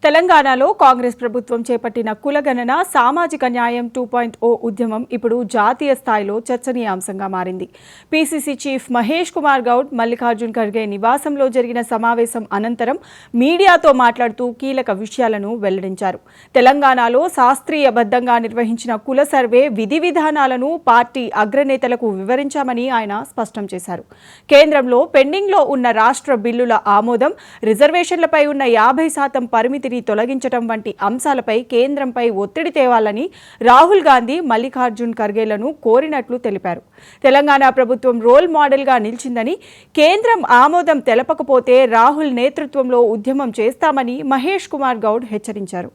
తెలంగాణలో కాంగ్రెస్ ప్రభుత్వం చేపట్టిన కులగణన సామాజిక న్యాయం 2.0 ఉద్యమం ఇప్పుడు జాతీయ స్థాయిలో చర్చనీయాంశంగా మారింది. పీసీసీ చీఫ్ మహేష్ కుమార్ గౌడ్ మల్లికార్జున్ ఖర్గే నివాసంలో జరిగిన సమావేశం అనంతరం మీడియాతో మాట్లాడుతూ కీలక విషయాలను వెల్లడించారు. తెలంగాణలో శాస్త్రీయబద్ధంగా నిర్వహించిన కుల సర్వే విధి విధానాలను పార్టీ అగ్రనేతలకు వివరించామని ఆయన స్పష్టం చేశారు. కేంద్రంలో పెండింగ్లో ఉన్న రాష్ట్ర బిల్లుల ఆమోదం, రిజర్వేషన్లపై ఉన్న 50% పరిమితిని తొలగించడం వంటి అంశాలపై కేంద్రంపై ఒత్తిడి తేవాలని రాహుల్ గాంధీ మల్లికార్జున్ ఖర్గేలను కోరినట్లు తెలిపారు. తెలంగాణ ప్రభుత్వం రోల్ మోడల్గా నిలిచిందని, కేంద్రం ఆమోదం తెలపకపోతే రాహుల్ నేతృత్వంలో ఉద్యమం చేస్తామని మహేష్ కుమార్ గౌడ్ హెచ్చరించారు.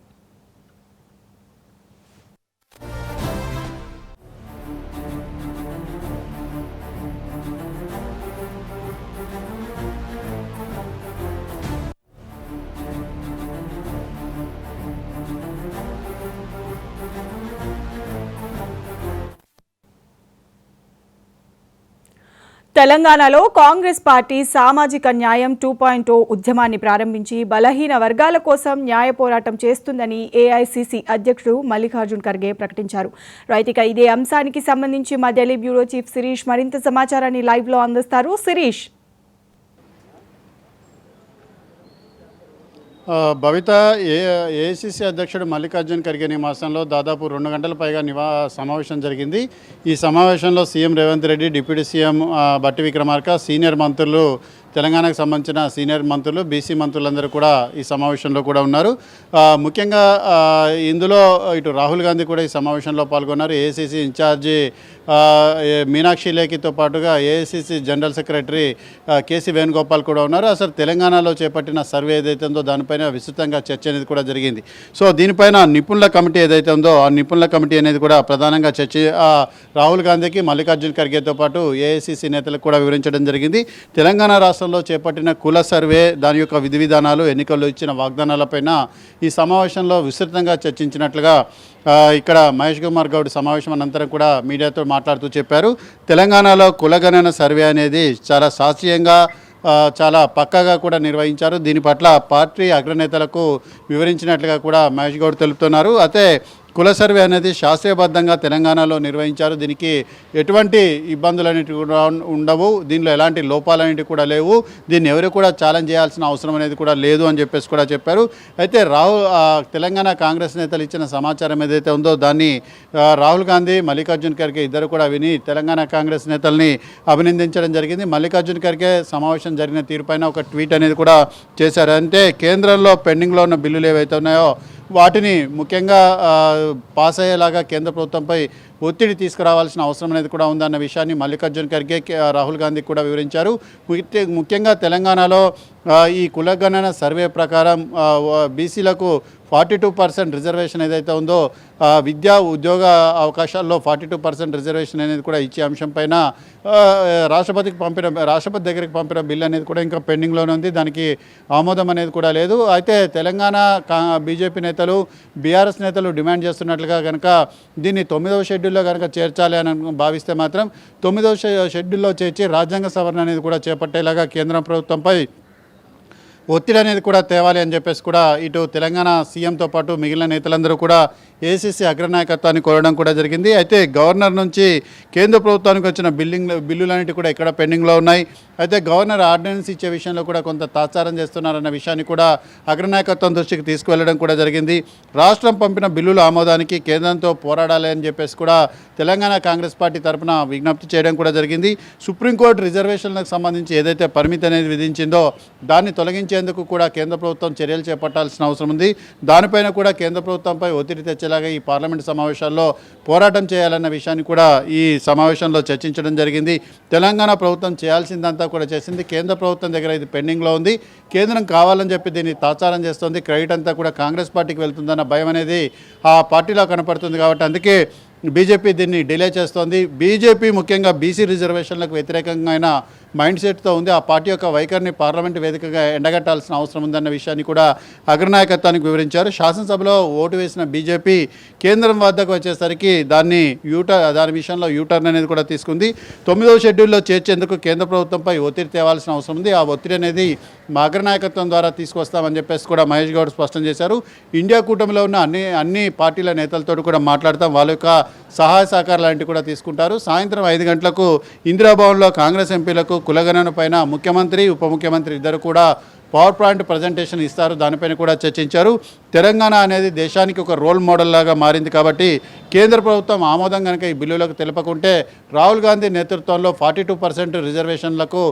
తెలంగాణలో కాంగ్రెస్ పార్టీ సామాజిక న్యాయం 2.0 ఉద్యమాన్ని ప్రారంభించి బలహీన వర్గాల కోసం న్యాయ పోరాటం చేస్తుందని ఏఐసీసీ అధ్యక్షుడు మల్లికార్జున్ ఖర్గే ప్రకటించారు. రైతిక ఇదే అంశానికి సంబంధించి మా ఢిల్లీ బ్యూరో చీఫ్ శిరీష్ మరింత సమాచారాన్ని లైవ్లో అందిస్తారు. శిరీష్. భవిత ఏఐసీసీ అధ్యక్షుడు మల్లికార్జున్ ఖర్గే నివాసంలో దాదాపు 2 గంటల పైగా సమావేశం జరిగింది. ఈ సమావేశంలో CM Revanth Reddy, deputy CM బట్టి విక్రమార్క, సీనియర్ మంత్రులు, తెలంగాణకు సంబంధించిన సీనియర్ మంత్రులు, బీసీ మంత్రులందరూ కూడా ఈ సమావేశంలో కూడా ఉన్నారు. ముఖ్యంగా ఇందులో ఇటు రాహుల్ గాంధీ కూడా ఈ సమావేశంలో పాల్గొన్నారు. ఏఐసీసీ ఇన్ఛార్జి మీనాక్షి లేఖితో పాటుగా AICC general secretary KC Venugopal కూడా ఉన్నారు. అసలు తెలంగాణలో చేపట్టిన సర్వే ఏదైతే ఉందో దానిపైన విస్తృతంగా చర్చ అనేది కూడా జరిగింది. సో దీనిపైన నిపుణుల కమిటీ ఏదైతే ఉందో ఆ నిపుణుల కమిటీ అనేది కూడా ప్రధానంగా రాహుల్ గాంధీకి, మల్లికార్జున్ ఖర్గేతో పాటు ఏఐసీసీ నేతలకు కూడా వివరించడం జరిగింది. తెలంగాణ రాష్ట్రంలో చేపట్టిన కుల సర్వే, దాని యొక్క విధి విధానాలు, ఎన్నికల్లో ఇచ్చిన వాగ్దానాలపైన ఈ సమావేశంలో విస్తృతంగా చర్చించినట్లుగా ఇక్కడ మహేష్ కుమార్ గౌడ్ సమావేశం అనంతరం కూడా మీడియాతో మాట్లాడుతూ చెప్పారు. తెలంగాణలో కులగణన సర్వే అనేది చాలా శాస్త్రీయంగా, చాలా పక్కాగా కూడా నిర్వహించారు. దీని పట్ల పార్టీ అగ్రనేతలకు వివరించినట్లుగా కూడా మహేష్ గౌడ్ తెలుపుతున్నారు. అయితే కుల సర్వే అనేది శాస్త్రీయబద్ధంగా తెలంగాణలో నిర్వహించారు. దీనికి ఎటువంటి ఇబ్బందులన్నిటి కూడా ఉండవు, దీనిలో ఎలాంటి లోపాలన్నిటి కూడా లేవు, దీన్ని ఎవరు కూడా ఛాలెంజ్ చేయాల్సిన అవసరం అనేది కూడా లేదు అని చెప్పేసి కూడా చెప్పారు. అయితే తెలంగాణ కాంగ్రెస్ నేతలు ఇచ్చిన సమాచారం ఏదైతే ఉందో దాన్ని రాహుల్ గాంధీ, మల్లికార్జున్ ఖర్గే ఇద్దరు కూడా విని తెలంగాణ కాంగ్రెస్ నేతల్ని అభినందించడం జరిగింది. మల్లికార్జున్ ఖర్గే సమావేశం జరిగిన తీరుపైన ఒక ట్వీట్ అనేది కూడా చేశారు. అంటే కేంద్రంలో పెండింగ్లో ఉన్న బిల్లులు ఏవైతే ఉన్నాయో వాటిని ముఖ్యంగా పాస్ అయ్యేలాగా కేంద్ర ప్రభుత్వంపై ఒత్తిడి తీసుకురావాల్సిన అవసరం అనేది కూడా ఉందన్న విషయాన్ని మల్లికార్జున్ ఖర్గే రాహుల్ గాంధీ కూడా వివరించారు. ముఖ్యంగా తెలంగాణలో ఈ కులగణన సర్వే ప్రకారం బీసీలకు 42% రిజర్వేషన్ ఏదైతే ఉందో విద్యా ఉద్యోగ అవకాశాల్లో 42% రిజర్వేషన్ అనేది కూడా ఇచ్చే అంశం పైన రాష్ట్రపతి దగ్గరికి పంపిన బిల్ అనేది కూడా ఇంకా పెండింగ్లోనే ఉంది. దానికి ఆమోదం అనేది కూడా లేదు. అయితే తెలంగాణ బీజేపీ నేతలు, బీఆర్ఎస్ నేతలు డిమాండ్ చేస్తున్నట్లుగా కనుక దీన్ని 9వ షెడ్యూల్లో కనుక చేర్చాలి అని భావిస్తే మాత్రం 9వ షెడ్యూల్లో చేర్చి రాజ్యాంగ సవరణ అనేది కూడా చేపట్టేలాగా కేంద్ర ప్రభుత్వంపై ఒత్తిడి అనేది కూడా తేవాలి అని చెప్పేసి కూడా ఇటు తెలంగాణ సీఎంతో పాటు మిగిలిన నేతలందరూ కూడా ఏఐసీసీ అగ్రనాయకత్వాన్ని కోరడం కూడా జరిగింది. అయితే గవర్నర్ నుంచి కేంద్ర ప్రభుత్వానికి వచ్చిన బిల్లులన్నిటి కూడా ఇక్కడ పెండింగ్లో ఉన్నాయి. అయితే గవర్నర్ ఆర్డినెన్స్ ఇచ్చే విషయంలో కూడా కొంత తాత్సారం చేస్తున్నారన్న విషయాన్ని కూడా అగ్రనాయకత్వం దృష్టికి తీసుకువెళ్ళడం కూడా జరిగింది. రాష్ట్రం పంపిన బిల్లుల ఆమోదానికి కేంద్రంతో పోరాడాలి అని చెప్పేసి కూడా తెలంగాణ కాంగ్రెస్ పార్టీ తరఫున విజ్ఞప్తి చేయడం కూడా జరిగింది. సుప్రీంకోర్టు రిజర్వేషన్లకు సంబంధించి ఏదైతే పరిమితి అనేది విధించిందో దాన్ని తొలగించేందుకు కూడా కేంద్ర ప్రభుత్వం చర్యలు చేపట్టాల్సిన అవసరం ఉంది. దానిపైన కూడా కేంద్ర ప్రభుత్వంపై ఒత్తిడి తెచ్చేలాగా ఈ పార్లమెంటు సమావేశాల్లో పోరాటం చేయాలన్న విషయాన్ని కూడా ఈ సమావేశంలో చర్చించడం జరిగింది. తెలంగాణ ప్రభుత్వం చేయాల్సిందంతా కూడా చేసింది. కేంద్ర ప్రభుత్వం దగ్గర ఇది పెండింగ్లో ఉంది. కేంద్రం కావాలని చెప్పి దీన్ని తాత్సారం చేస్తుంది. క్రెడిట్ అంతా కూడా కాంగ్రెస్ పార్టీకి వెళ్తుందన్న భయం అనేది ఆ పార్టీలో కనపడుతుంది. కాబట్టి అందుకే బీజేపీ దీన్ని డిలే చేస్తోంది. బీజేపీ ముఖ్యంగా బీసీ రిజర్వేషన్లకు వ్యతిరేకంగా మైండ్ సెట్తో ఉంది. ఆ పార్టీ యొక్క వైఖరిని పార్లమెంటు వేదికగా ఎండగట్టాల్సిన అవసరం ఉందన్న విషయాన్ని కూడా అగ్రనాయకత్వానికి వివరించారు. శాసనసభలో ఓటు వేసిన బీజేపీ కేంద్రం వద్దకు వచ్చేసరికి దాని విషయంలో యూటర్న్ అనేది కూడా తీసుకుంది. 9వ షెడ్యూల్లో చేర్చేందుకు కేంద్ర ప్రభుత్వంపై ఒత్తిడి తేవాల్సిన అవసరం ఉంది. ఆ ఒత్తిడి అనేది మా అగ్రనాయకత్వం ద్వారా తీసుకొస్తామని చెప్పేసి కూడా మహేష్ గౌడ్ స్పష్టం చేశారు. ఇండియా కూటమిలో ఉన్న అన్ని పార్టీల నేతలతో కూడా మాట్లాడతాం, వాళ్ళ యొక్క సహాయ సహకారాలు లాంటివి కూడా తీసుకుంటారు. సాయంత్రం 5 గంటలకు ఇందిరాభవన్లో కాంగ్రెస్ ఎంపీలకు కులగణన పైన ముఖ్యమంత్రి ఉప ముఖ్యమంత్రి ఇద్దరు కూడా పవర్ పాయింట్ ప్రజెంటేషన్ ఇస్తారు. దానిపైన కూడా చర్చించారు. తెలంగాణ అనేది దేశానికి ఒక రోల్ మోడల్ లాగా మారింది కాబట్టి కేంద్ర ప్రభుత్వం ఆమోదం కనుక ఈ బిల్లులకు తెలపకుంటే రాహుల్ గాంధీ నేతృత్వంలో 42% రిజర్వేషన్లకు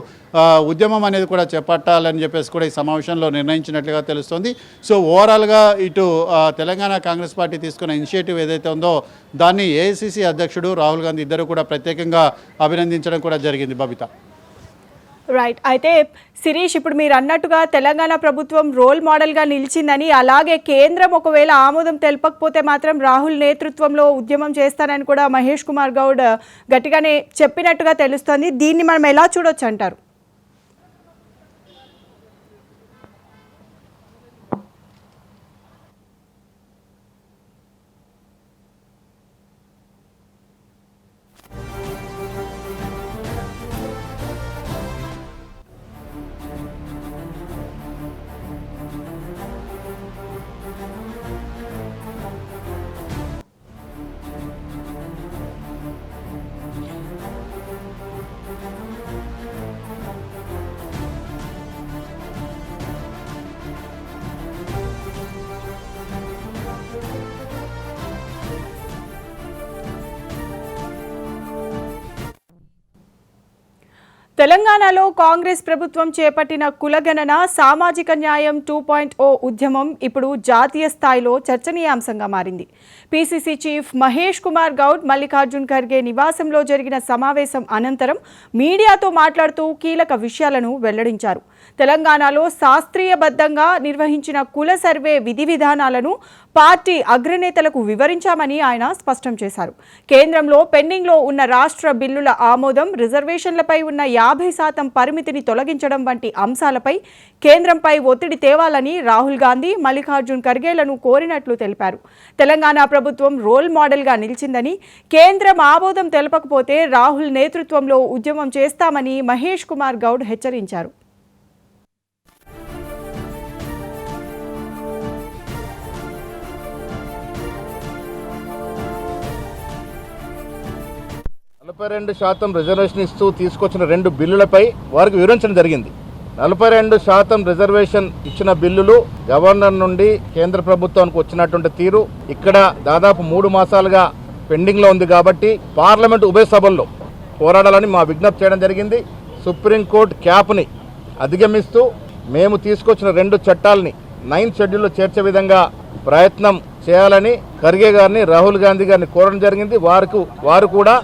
ఉద్యమం అనేది కూడా చేపట్టాలని చెప్పేసి కూడా ఈ సమావేశంలో నిర్ణయించినట్లుగా తెలుస్తోంది. సో ఓవరాల్గా ఇటు తెలంగాణ కాంగ్రెస్ పార్టీ తీసుకున్న ఇనిషియేటివ్ ఏదైతే ఉందో దాన్ని ఏఐసిసి అధ్యక్షుడు రాహుల్ గాంధీ ఇద్దరు కూడా ప్రత్యేకంగా అభినందించడం కూడా జరిగింది. బబిత. రైట్. అయితే శిరీష్, ఇప్పుడు మీరు అన్నట్టుగా తెలంగాణ ప్రభుత్వం రోల్ మోడల్గా నిలిచిందని, అలాగే కేంద్రం ఒకవేళ ఆమోదం తెలపకపోతే మాత్రం రాహుల్ నేతృత్వంలో ఉద్యమం చేస్తానని కూడా మహేష్ కుమార్ గౌడ్ గట్టిగానే చెప్పినట్టుగా తెలుస్తోంది. దీన్ని మనం ఎలా చూడొచ్చు అంటారు? తెలంగాణలో కాంగ్రెస్ ప్రభుత్వం చేపట్టిన కులగణన సామాజిక న్యాయం 2.0 ఉద్యమం ఇప్పుడు జాతీయ స్థాయిలో చర్చనీయాంశంగా మారింది. పీసీసీ చీఫ్ మహేష్ కుమార్ గౌడ్ మల్లికార్జున్ ఖర్గే నివాసంలో జరిగిన సమావేశం అనంతరం మీడియాతో మాట్లాడుతూ కీలక విషయాలను వెల్లడించారు. తెలంగాణలో శాస్త్రీయబద్ధంగా నిర్వహించిన కుల సర్వే విధి విధానాలను పార్టీ అగ్రనేతలకు వివరించామని ఆయన స్పష్టం చేశారు. కేంద్రంలో పెండింగ్లో ఉన్న రాష్ట్ర బిల్లుల ఆమోదం, రిజర్వేషన్లపై ఉన్న 50% పరిమితిని తొలగించడం వంటి అంశాలపై కేంద్రంపై ఒత్తిడి తేవాలని రాహుల్ గాంధీ, మల్లికార్జున్ ఖర్గేలను కోరినట్లు తెలిపారు. తెలంగాణ ప్రభుత్వం రోల్ మోడల్గా నిలిచిందని, కేంద్రం ఆమోదం తెలపకపోతే రాహుల్ నేతృత్వంలో ఉద్యమం చేస్తామని మహేష్ కుమార్ గౌడ్ హెచ్చరించారు. నలభై 42% రిజర్వేషన్ ఇస్తూ తీసుకొచ్చిన 2 బిల్లులపై వారికి వివరించడం జరిగింది. 42% రిజర్వేషన్ ఇచ్చిన బిల్లులు గవర్నర్ నుండి కేంద్ర ప్రభుత్వానికి వచ్చినటువంటి తీరు ఇక్కడ దాదాపు 3 మాసాలుగా పెండింగ్లో ఉంది కాబట్టి పార్లమెంటు ఉభయ సభల్లో పోరాడాలని మా విజ్ఞప్తి చేయడం జరిగింది. సుప్రీంకోర్టు క్యాప్ని అధిగమిస్తూ మేము తీసుకొచ్చిన 2 చట్టాలని 9th షెడ్యూల్లో చేర్చే విధంగా ప్రయత్నం చేయాలని ఖర్గే గారిని, రాహుల్ గాంధీ గారిని కోరడం జరిగింది. వారు కూడా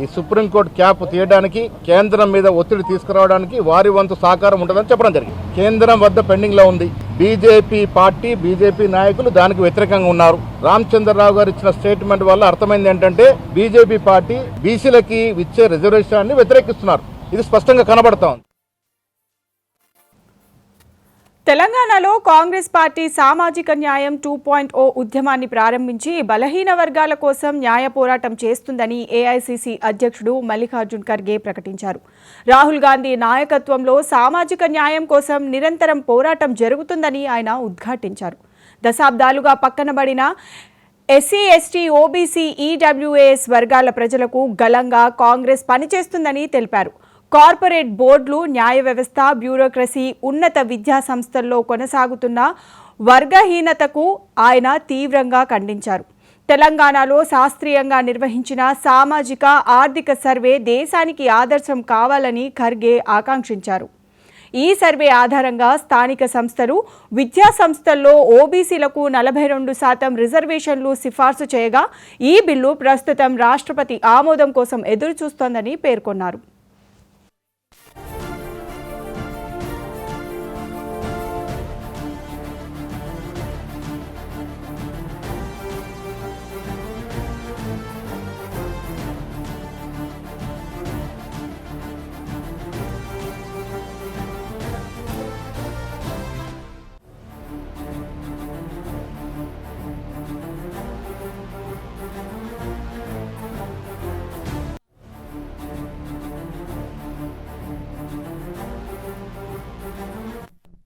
ఈ సుప్రీంకోర్టు క్యాప్ తీయడానికి, కేంద్రం మీద ఒత్తిడి తీసుకురావడానికి వారి వంతు సహకారం ఉంటుందని చెప్పడం జరిగింది. కేంద్రం వద్ద పెండింగ్లో ఉంది. బీజేపీ నాయకులు దానికి వ్యతిరేకంగా ఉన్నారు. రామచంద్రరావు గారు ఇచ్చిన స్టేట్మెంట్ వల్ల అర్థమైంది ఏంటంటే బీజేపీ పార్టీ బీసీలకి ఇచ్చే రిజర్వేషన్ని వ్యతిరేకిస్తున్నారు. ఇది స్పష్టంగా కనబడతా ఉంది. తెలంగాణలో కాంగ్రెస్ పార్టీ సామాజిక న్యాయం 2.0 ఉద్యమాన్ని ప్రారంభించి బలహీన వర్గాల కోసం న్యాయ పోరాటం చేస్తుందని ఏఐసిసి అధ్యక్షుడు మల్లికార్జున్ ఖర్గే ప్రకటించారు. రాహుల్ గాంధీ నాయకత్వంలో సామాజిక న్యాయం కోసం నిరంతరం పోరాటం జరుగుతుందని ఆయన ఉద్ఘాటించారు. దశాబ్దాలుగా పక్కనబడిన ఎస్సీ, ఎస్టీ, ఓబీసీ, ఈడబ్ల్యూఏఎస్ వర్గాల ప్రజలకు గలంగా కాంగ్రెస్ పనిచేస్తుందని తెలిపారు. కార్పొరేట్ బోర్డులు, న్యాయ వ్యవస్థ, బ్యూరోక్రసీ, ఉన్నత విద్యా సంస్థల్లో కొనసాగుతున్న వర్గహీనతకు ఆయన తీవ్రంగా ఖండించారు. తెలంగాణలో శాస్త్రీయంగా నిర్వహించిన సామాజిక ఆర్థిక సర్వే దేశానికి ఆదర్శం కావాలని ఖర్గే ఆకాంక్షించారు. ఈ సర్వే ఆధారంగా స్థానిక సంస్థలు, విద్యా సంస్థల్లో ఓబీసీలకు 42% రిజర్వేషన్లు సిఫార్సు చేయగా ఈ బిల్లు ప్రస్తుతం రాష్ట్రపతి ఆమోదం కోసం ఎదురుచూస్తోందని పేర్కొన్నారు.